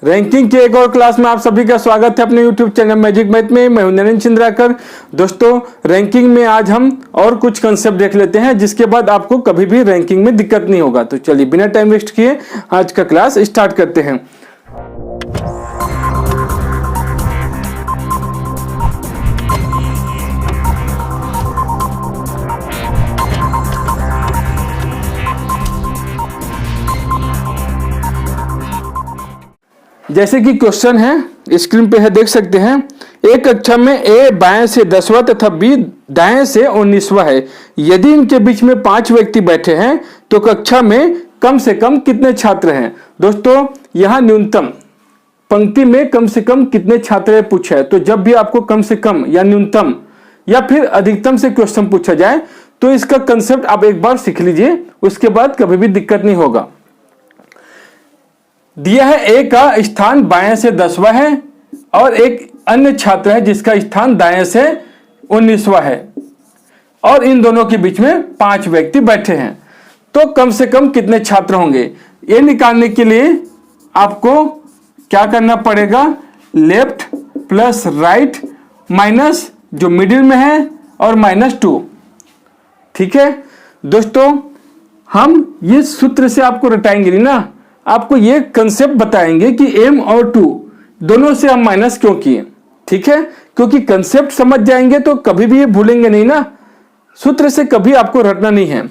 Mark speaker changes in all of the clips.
Speaker 1: Ranking के एक और क्लास में आप सभी का स्वागत है अपने YouTube चैनल मैजिक मैथ में। मैं हूं नरेंद्र चंद्राकर। दोस्तों, रैंकिंग में आज हम और कुछ कंसेप्ट देख लेते हैं जिसके बाद आपको कभी भी रैंकिंग में दिक्कत नहीं होगा। तो चलिए बिना टाइम वेस्ट किए आज का क्लास स्टार्ट करते हैं। जैसे कि क्वेश्चन है स्क्रीन पे है, देख सकते हैं। एक कक्षा में ए बाएं से 10वां तथा बी दाएं से 19वां है। यदि इनके बीच में 5 व्यक्ति बैठे हैं तो कक्षा में कम से कम कितने छात्र हैं। दोस्तों, यहां न्यूनतम पंक्ति में कम से कम कितने छात्र पूछा है। तो जब भी आपको कम से कम या न्यूनतम या फिर अधिकतम से क्वेश्चन पूछा जाए तो इसका कंसेप्ट आप एक बार सीख लीजिए, उसके बाद कभी भी दिक्कत नहीं होगा। दिया है ए का स्थान बाएं से 10वां है और एक अन्य छात्र है जिसका स्थान दाएं से 19वां है और इन दोनों के बीच में 5 व्यक्ति बैठे हैं। तो कम से कम कितने छात्र होंगे, ये निकालने के लिए आपको क्या करना पड़ेगा। लेफ्ट प्लस राइट माइनस जो मिडिल में है और -2। ठीक है दोस्तों, हम ये सूत्र से आपको रटाएंगे नहीं ना, आपको ये कंसेप्ट बताएंगे कि m और 2 दोनों से हम माइनस क्यों किए। ठीक है, क्योंकि कंसेप्ट समझ जाएंगे तो कभी भी ये भूलेंगे नहीं ना। सूत्र से कभी आपको रटना नहीं है।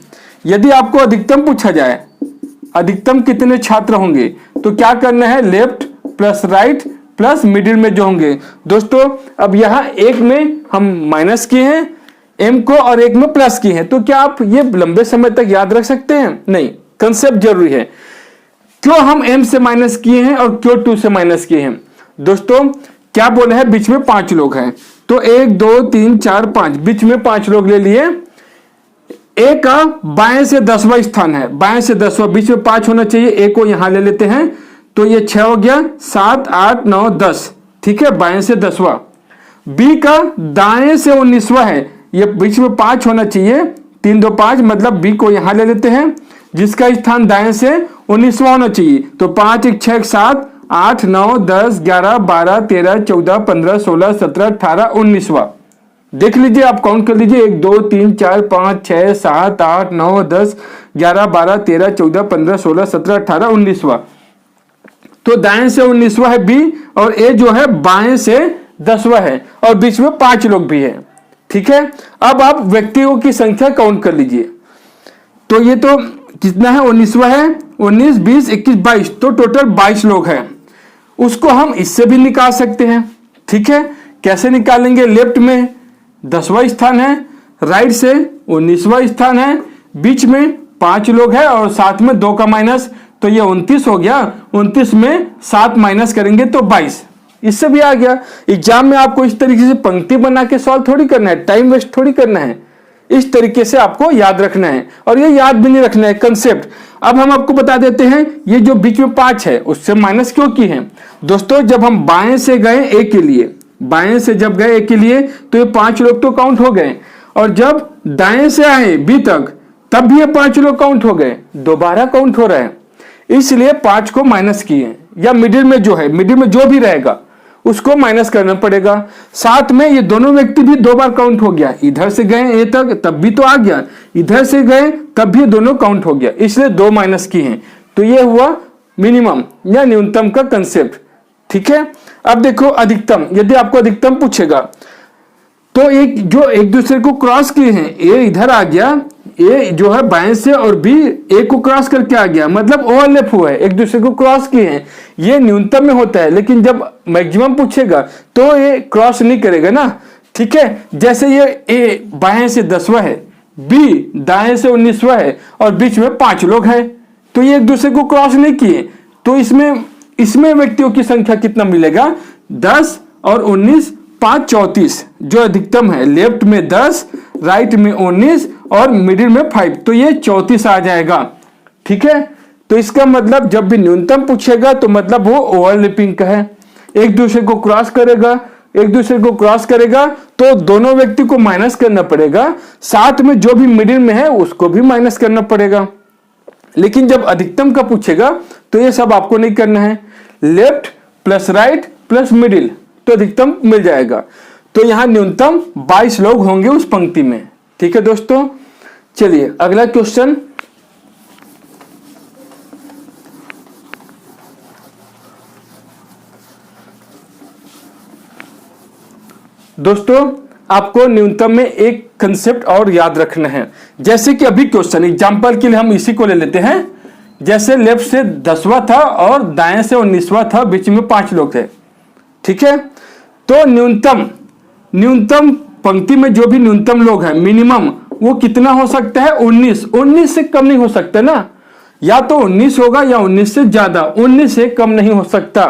Speaker 1: यदि आपको अधिकतम पूछा जाए अधिकतम कितने छात्र होंगे तो क्या करना है, left plus right plus middle में जो होंगे। दोस्तों, अब यहां एक में हम माइनस किए हैं m को और एक में प्लस किए हैं, तो क्या आप ये लंबे समय तक याद रख सकते हैं? नहीं, कंसेप्ट जरूरी है। क्यों हम m से माइनस किए हैं और क्यों 2 से माइनस किए हैं। दोस्तों, क्या बोले हैं, बीच में 5 लोग हैं तो 1 2 3 4 5 बीच में 5 लोग ले लिए। ए का बाएं से 10वां स्थान है, बाएं से 10वां, बीच में 5 होना चाहिए। ए को यहां ले लेते हैं तो ये 6 हो गया, 7 8 9 10। ठीक है, बाएं से 10वां। बी का दाएं से 19वां है, ये बीच में 5 होना चाहिए, 3 2 5, मतलब बी को यहां ले लेते हैं जिसका स्थान दाएं से 19वां होना चाहिए। तो 5 1 6 7 8 9 10 11 12 13 14 15 16 17 18 19वां। देख लीजिए, आप काउंट कर लीजिए, 1 2 3 4 5 6 7 8 9 10 11 12 13 14 15 16 17 18 19वां। तो दाएं से 19वां है बी और ए जो है बाएं से 10वां है और बीच में 5 लोग भी है। ठीक है, अब आप व्यक्तियों की संख्या काउंट कर लीजिए। तो ये तो कितना है, 19वां है, 19 20 21 22, तो टोटल 22 लोग हैं। उसको हम इससे भी निकाल सकते हैं। ठीक है, कैसे निकालेंगे। लेफ्ट में 10वां स्थान है, राइट से 19वां स्थान है, बीच में 5 लोग हैं और साथ में 2 का माइनस, तो ये 29 हो गया। 29 में 7 माइनस करेंगे तो 22। इससे भी आ गया। एग्जाम में आपको इस तरीके से पंक्ति बना के सॉल्व थोड़ी करना है, टाइम वेस्ट थोड़ी करना है। इस तरीके से आपको याद रखना है और ये याद भी नहीं रखना है कंसेप्ट। अब हम आपको बता देते हैं ये जो बीच में 5 है उससे माइनस क्यों की है। दोस्तों, जब हम बाएं से गए ए के लिए, बाएं से जब गए ए के लिए तो ये 5 लोग तो काउंट हो गए, और जब दाएं से आए बी तक तब भी ये 5 लोग काउंट हो गए, दोबारा काउंट हो रहा है, इसलिए 5 को माइनस किए। या मिडिल में जो है, मिडिल में जो भी रहेगा उसको माइनस करना पड़ेगा। साथ में ये दोनों व्यक्ति भी 2 बार काउंट हो गया, इधर से गए ए तक तब भी तो आ गया, इधर से गए तब भी दोनों काउंट हो गया, इसलिए 2 माइनस की हैं। तो ये हुआ मिनिमम या न्यूनतम का कंसेप्ट। ठीक है, अब देखो अधिकतम। यदि आपको अधिकतम पूछेगा तो एक दूसरे को क्रॉस किए हैं, ए इधर आ गया, ए जो है बाएं से और बी ए को क्रॉस करके आ गया, मतलब ओवरलैप हुआ है, एक दूसरे को क्रॉस किए हैं। ये न्यूनतम में होता है, लेकिन जब मैक्सिमम पूछेगा तो ये क्रॉस नहीं करेगा ना। ठीक है, जैसे ये ए बाएं से 10वां है, बी दाएं से 19वां है और बीच में 5 लोग हैं, तो ये एक दूसरे को क्रॉस नहीं किए। तो इसमें व्यक्तियों की संख्या कितना मिलेगा, 10 और 19 5 34, जो अधिकतम है। लेफ्ट में 10, राइट में 19 और मिडिल में 5, तो ये 34 आ जाएगा। ठीक है, तो इसका मतलब जब भी न्यूनतम पूछेगा तो मतलब वो ओवरलैपिंग का है, एक दूसरे को क्रॉस करेगा, एक दूसरे को क्रॉस करेगा तो दोनों व्यक्ति को माइनस करना पड़ेगा, साथ में जो भी मिडिल में है उसको भी माइनस करना पड़ेगा। लेकिन जब अधिकतम का पूछेगा तो ये सब आपको नहीं करना है। Left plus right plus middle, तो अधिकतम मिल जाएगा। तो यहां न्यूनतम 22 लोग होंगे उस पंक्ति में। ठीक है दोस्तों, चलिए अगला क्वेश्चन। दोस्तों आपको न्यूनतम में एक कंसेप्ट और याद रखना है। जैसे कि अभी क्वेश्चन एग्जांपल के लिए हम इसी को ले लेते हैं। जैसे लेफ्ट से 10वां था और दाएं से 19वां था, बीच में 5 लोग थे। ठीक है, तो न्यूनतम पंक्ति में जो भी न्यूनतम लोग हैं मिनिमम वो कितना हो सकता है? 19 से कम नहीं हो सकता ना, या तो 19 होगा या 19 से ज्यादा, 19 से कम नहीं हो सकता।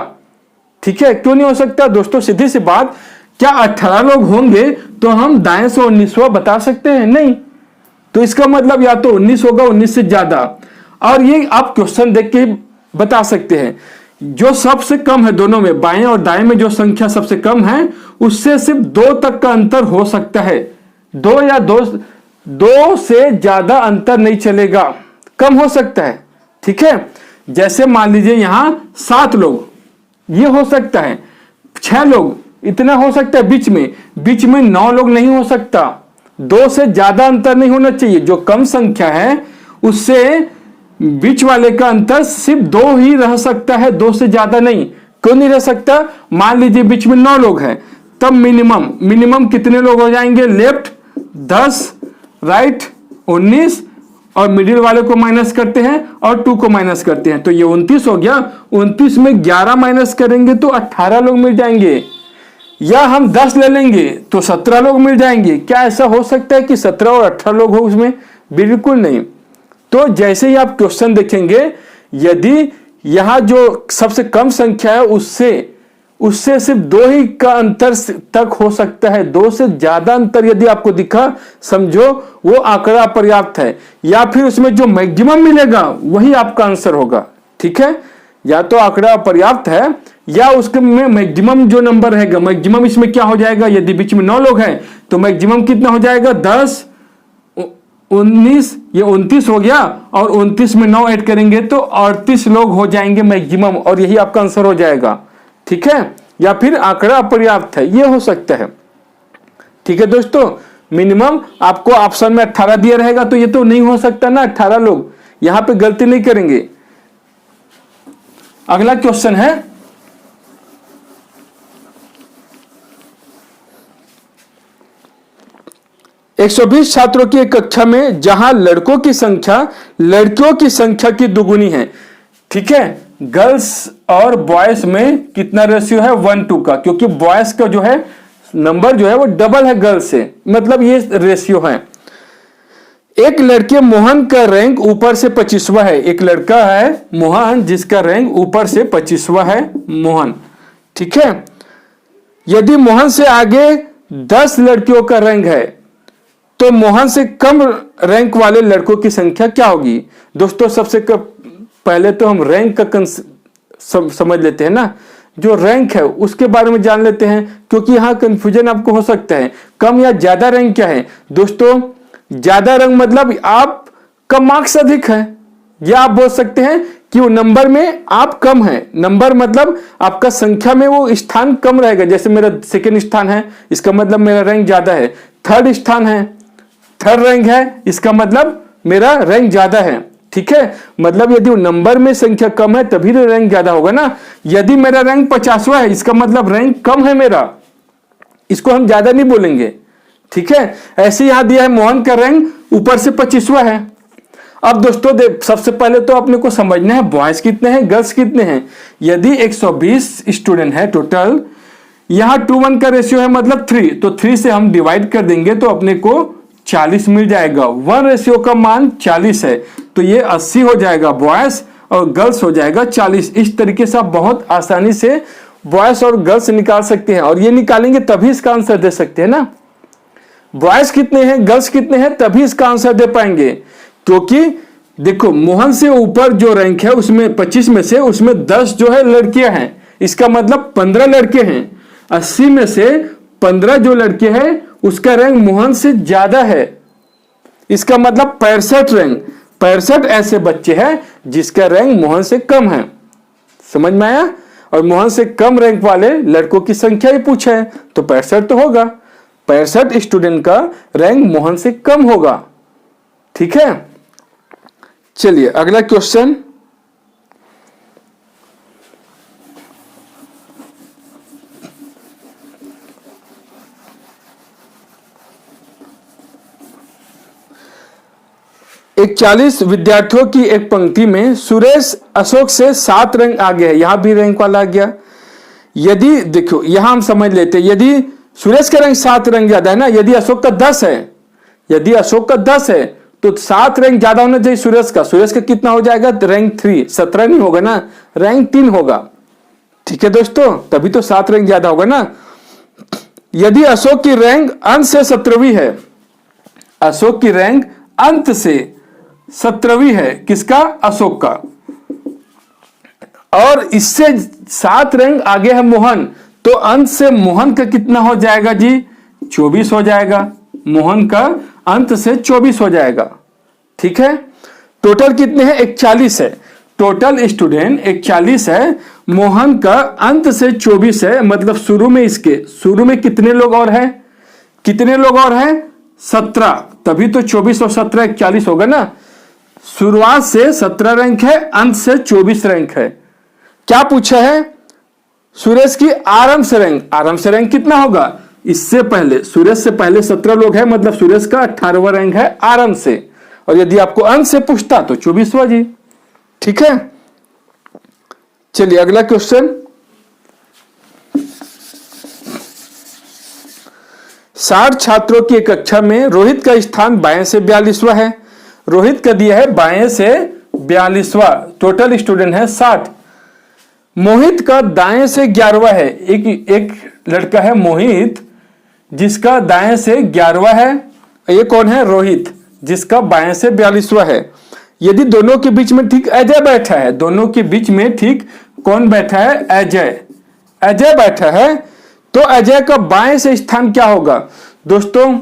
Speaker 1: ठीक है, क्यों नहीं हो सकता दोस्तों? सीधी सी बात, क्या 18 लोग होंगे तो हम दाएं से 19वां बता सकते हैं? नहीं। तो इसका मतलब या तो 19 होगा, 19 से ज्यादा। और ये आप क्वेश्चन देख के बता सकते हैं। जो सबसे कम है दोनों में, बाएं और दाएं में जो संख्या सबसे कम है, उससे सिर्फ 2 तक का अंतर हो सकता है। 2 या 2 से ज्यादा अंतर नहीं चलेगा, कम हो सकता है। ठीक है, जैसे मान लीजिए यहां 7 लोग, ये हो सकता है। 6 लोग, इतना हो सकता है। बीच में 9 लोग नहीं हो सकता। 2 से ज्यादा अंतर नहीं होना चाहिए। जो कम संख्या है उससे बीच वाले का अंतर सिर्फ 2 ही रह सकता है, 2 से ज्यादा नहीं। क्यों नहीं रह सकता? मान लीजिए बीच में 9 लोग हैं, तब मिनिमम कितने लोग हो जाएंगे? लेफ्ट 10, राइट 19, और मिडिल वाले को माइनस करते हैं और 2 को माइनस करते हैं, तो ये 29 हो गया। 29 में 11 माइनस करेंगे तो 18 लोग मिल जाएंगे। या हम 10 ले लेंगे तो 17 लोग मिल जाएंगे। क्या ऐसा हो सकता है कि 17 और 18 लोग हो उसमें? बिल्कुल नहीं। तो जैसे ही आप क्वेश्चन देखेंगे, यदि यहां जो सबसे कम संख्या है उससे सिर्फ 2 ही का अंतर तक हो सकता है। 2 से ज्यादा अंतर यदि आपको दिखा, समझो वो आंकड़ा पर्याप्त है, या फिर उसमें जो मैक्सिमम मिलेगा वही आपका आंसर होगा। ठीक है, या तो आंकड़ा पर्याप्त है या उसके में मैक्सिमम जो नंबर रहेगा, मैक्सिमम इसमें क्या हो जाएगा? यदि बीच में 9 लोग हैं तो मैक्सिमम कितना हो जाएगा? 10, 19, ये 29 हो गया, और 29 में 9 ऐड करेंगे तो 38 लोग हो जाएंगे मैक्सिमम, और यही आपका आंसर हो जाएगा। ठीक है, या फिर आंकड़ा अपर्याप्त है, ये हो सकता है। ठीक है दोस्तों, मिनिमम आपको ऑप्शन में 18 दिया रहेगा तो ये तो नहीं हो सकता ना। 18 लोग, यहां पे गलती नहीं करेंगे। अगला क्वेश्चन है, एक 120 छात्रों की एक कक्षा में जहां लड़कों की संख्या लड़कियों की संख्या की दुगुनी है। ठीक है, गर्ल्स और बॉयज में कितना रेशियो है? 1:2 का, क्योंकि बॉयज का जो है नंबर जो है वो डबल है गर्ल्स से, मतलब ये रेशियो है। एक लड़के मोहन का रैंक ऊपर से 25वां है। एक लड़का है मोहन जिसका रैंक ऊपर से 25वां है, मोहन। ठीक है, यदि मोहन से आगे 10 लड़कियों का रैंक है तो मोहन से कम रैंक वाले लड़कों की संख्या क्या होगी? दोस्तों सबसे पहले तो हम रैंक का समझ लेते हैं ना। जो रैंक है उसके बारे में जान लेते हैं, क्योंकि यहां कंफ्यूजन आपको हो सकता है। कम या ज्यादा रैंक क्या है दोस्तों? ज्यादा रैंक मतलब आपका मार्क्स अधिक है, या आप बोल सकते हैं कि वो नंबर में आप कम है। नंबर मतलब आपका संख्या में वो स्थान कम रहेगा। जैसे मेरा 2nd स्थान है, इसका मतलब मेरा रैंक ज्यादा है। 3rd स्थान है, 3rd रैंक है, इसका मतलब मेरा रैंक ज्यादा है। ठीक है, मतलब यदि वो नंबर में संख्या कम है तभी तो रैंक ज्यादा होगा ना। यदि मेरा रैंक 50वां है, इसका मतलब रैंक कम है मेरा, इसको हम ज्यादा नहीं बोलेंगे। ठीक है, ऐसे यहां दिया है मोहन का रैंक ऊपर से 25वां है। अब दोस्तों सबसे पहले तो अपने को समझना है बॉयज कितने हैं, गर्ल्स कितने हैं। यदि 120 स्टूडेंट है टोटल, यहां 2:1 का रेशियो है, मतलब 3, तो 3 से हम डिवाइड कर देंगे तो अपने को 40 मिल जाएगा। 1 रेशियो का मान 40 है, तो ये 80 हो जाएगा बॉयज और गर्ल्स हो जाएगा 40। इस तरीके से आप बहुत आसानी से बॉयज और गर्ल्स निकाल सकते हैं, और ये निकालेंगे तभी इसका आंसर दे सकते हैं ना। बॉयज कितने हैं, गर्ल्स कितने हैं, तभी इसका आंसर दे पाएंगे। क्योंकि देखो मोहन से ऊपर जो रैंक है उसमें 25 में से उसमें 10 जो है लड़कियां हैं, इसका मतलब 15 लड़के हैं। 80 में से 15 जो लड़के हैं उसका रैंक मोहन से ज्यादा है, इसका मतलब 65 रैंक। 65 ऐसे बच्चे हैं जिसका रैंक मोहन से कम है। समझ में आया? और मोहन से कम रैंक वाले लड़कों की संख्या ही पूछा है, तो 65 तो होगा। 65 स्टूडेंट का रैंक मोहन से कम होगा। ठीक है, चलिए अगला क्वेश्चन। एक 40 विद्यार्थियों की एक पंक्ति में सुरेश अशोक से 7 रैंक आगे है, यहां भी रैंक वाला आ गया। यदि देखो यहां हम समझ लेते हैं, यदि सुरेश का रैंक 7 रैंक ज्यादा है ना, यदि अशोक का 10 है, यदि अशोक का 10 है तो 7 रैंक ज्यादा होना चाहिए सुरेश का। सुरेश का कितना हो जाएगा? रैंक 3, 17 नहीं होगा ना, रैंक 3 होगा। ठीक है दोस्तों, तभी तो 7 रैंक ज्यादा होगा ना। यदि अशोक की रैंक अंत से 17वीं है, अशोक की रैंक अंत से 17वीं है, किसका? अशोक का, और इससे 7 रैंक आगे है मोहन, तो अंत से मोहन का कितना हो जाएगा जी? 24 हो जाएगा। मोहन का अंत से 24 हो जाएगा। ठीक है, टोटल कितने हैं? 41 है। टोटल स्टूडेंट 41 है, मोहन का अंत से 24 है, मतलब शुरू में इसके शुरू में कितने लोग और हैं? कितने लोग और हैं? 17, तभी तो 24 और 17 41 होगा ना। शुरुआत से 17 रैंक है, अंत से 24 रैंक है। क्या पूछा है? सुरेश की आरंभ से रैंक। आरंभ से रैंक कितना होगा? इससे पहले, सुरेश से पहले 17 लोग हैं, मतलब सुरेश का 18वां रैंक है आरंभ से। और यदि आपको अंत से पूछता तो 24वां जी। ठीक है, चलिए अगला क्वेश्चन। 60 छात्रों की कक्षा में रोहित का स्थान बाएं से 42वां है। रोहित का दिया है बाएं से 42वां, टोटल स्टूडेंट है 60। मोहित का दाएं से 11वां है। एक लड़का है मोहित, जिसका दाएं से 11वां है। ये कौन है? रोहित, जिसका बाएं से 42वां है। यदि दोनों के बीच में ठीक अजय बैठा है, दोनों के बीच में ठीक कौन बैठा है? अजय। अजय बैठा है, तो अजय का बाएं से स्थान क्या होगा? दोस्तों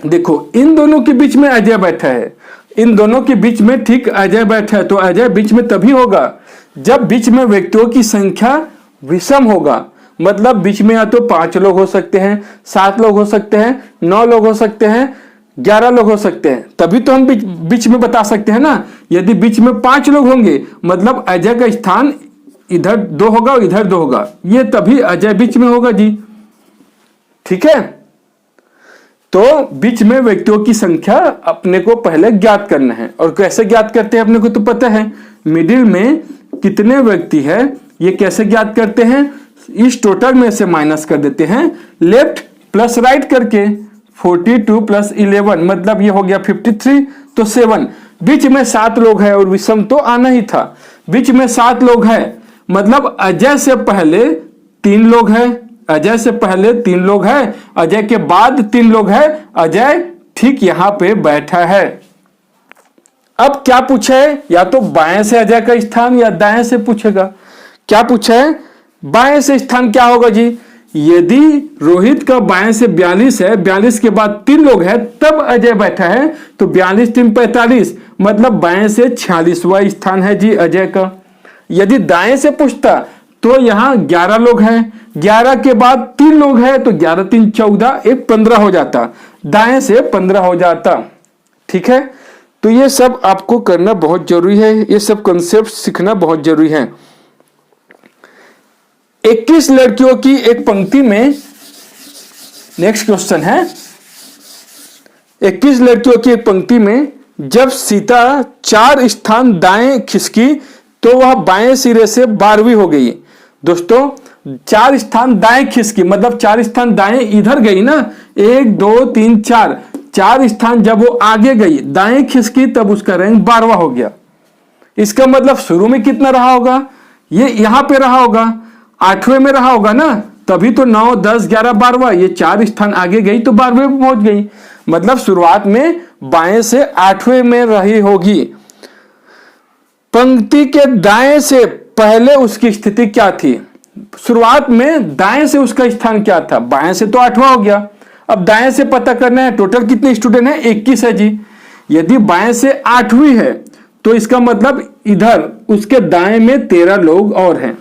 Speaker 1: देखो, इन दोनों के बीच में अजय बैठा है, इन दोनों के बीच में ठीक अजय बैठा है, तो अजय बीच में तभी होगा जब बीच में व्यक्तियों की संख्या विषम होगा। मतलब बीच में या तो 5 लोग हो सकते हैं, 7 लोग हो सकते हैं, 9 लोग हो सकते हैं, 11 लोग हो सकते हैं, तभी तो हम बीच में बता सकते हैं ना। यदि बीच में 5 लोग होंगे, मतलब अजय का स्थान इधर 2 होगा और इधर 2 होगा, ये तभी अजय बीच में होगा जी। ठीक है, तो बीच में व्यक्तियों की संख्या अपने को पहले ज्ञात करना है। और कैसे ज्ञात करते हैं अपने को तो पता है, मिडिल में कितने व्यक्ति है ये कैसे ज्ञात करते हैं? इस टोटल में से माइनस कर देते हैं, लेफ्ट प्लस राइट करके। 42 प्लस 11, मतलब ये हो गया 53, तो 7। बीच में 7 लोग हैं और विषम तो आना ही था। बीच में 7 लोग हैं, मतलब अजय से पहले 3 लोग हैं, अजय से पहले 3 लोग हैं, अजय के बाद 3 लोग हैं, अजय ठीक यहां पे बैठा है। अब क्या पूछा है? या तो बाएं से अजय का स्थान या दाएं से पूछेगा। क्या पूछा है? बाएं से स्थान क्या होगा जी? यदि रोहित का बाएं से 42 है, 42 के बाद 3 लोग हैं, तब अजय बैठा है, तो 42 3 45, मतलब बाएं से 46वां स्थान है जी अजय का। यदि दाएं से पूछता तो यहां 11 लोग हैं, 11 के बाद 3 लोग हैं, तो 11 3 14, एक 15 हो जाता, दाएं से 15 हो जाता। ठीक है, तो ये सब आपको करना बहुत जरूरी है, ये सब कॉन्सेप्ट सीखना बहुत जरूरी है। 21 लड़कियों की एक पंक्ति में, नेक्स्ट क्वेश्चन है, 21 लड़कियों की एक पंक्ति में जब सीता 4 स्थान दाएं खिसकी तो वह बाएं सिरे से 12वीं हो गई। दोस्तों 4 स्थान दाएं खिसकी, मतलब 4 स्थान दाएं इधर गई ना, 1 2 3 4, 4 स्थान जब वो आगे गई दाएं खिसकी, तब उसका रैंक 12वां हो गया। इसका मतलब शुरू में कितना रहा होगा? ये यहां पे रहा होगा, 8वें में रहा होगा ना, तभी तो 9 10 11 12वां, ये 4 स्थान आगे गई तो 12वें में पहुंच गई। मतलब शुरुआत में बाएं से 8वें में रही होगी। पंक्ति के दाएं से पहले उसकी स्थिति क्या थी? शुरुआत में दाएं से उसका स्थान क्या था? बाएं से तो 8वां हो गया। अब दाएं से पता करना है टोटल कितने स्टूडेंट हैं? 21 है जी। यदि बाएं से 8वीं है तो इसका मतलब इधर उसके दाएं में 13 लोग और हैं,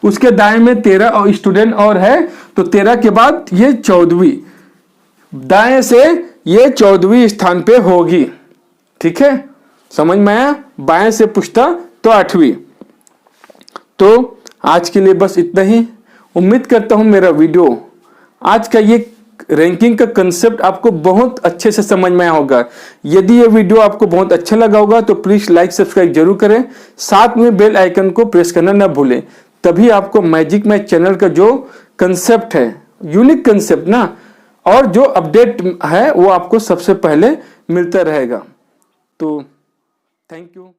Speaker 1: उसके दाएं में 13 और स्टूडेंट और है, तो 13 के बाद ये 14वीं, दाएं से ये 14वीं स्थान पे होगी। ठीक है, समझ में आया? बाएं से पूछता तो 8वीं। तो आज के लिए बस इतना ही। उम्मीद करता हूं मेरा वीडियो, आज का ये रैंकिंग का कंसेप्ट आपको बहुत अच्छे से समझ में आया होगा। यदि ये वीडियो आपको बहुत अच्छा लगा होगा तो प्लीज लाइक सब्सक्राइब जरूर करें, साथ में बेल आइकन को प्रेस करना ना भूलें। तभी आपको मैजिक मैथ चैनल का जो कंसेप्ट है, यूनिक कंसेप्ट ना, और जो अपडेट है वो आपको सबसे पहले मिलता रहेगा। तो थैंक यू।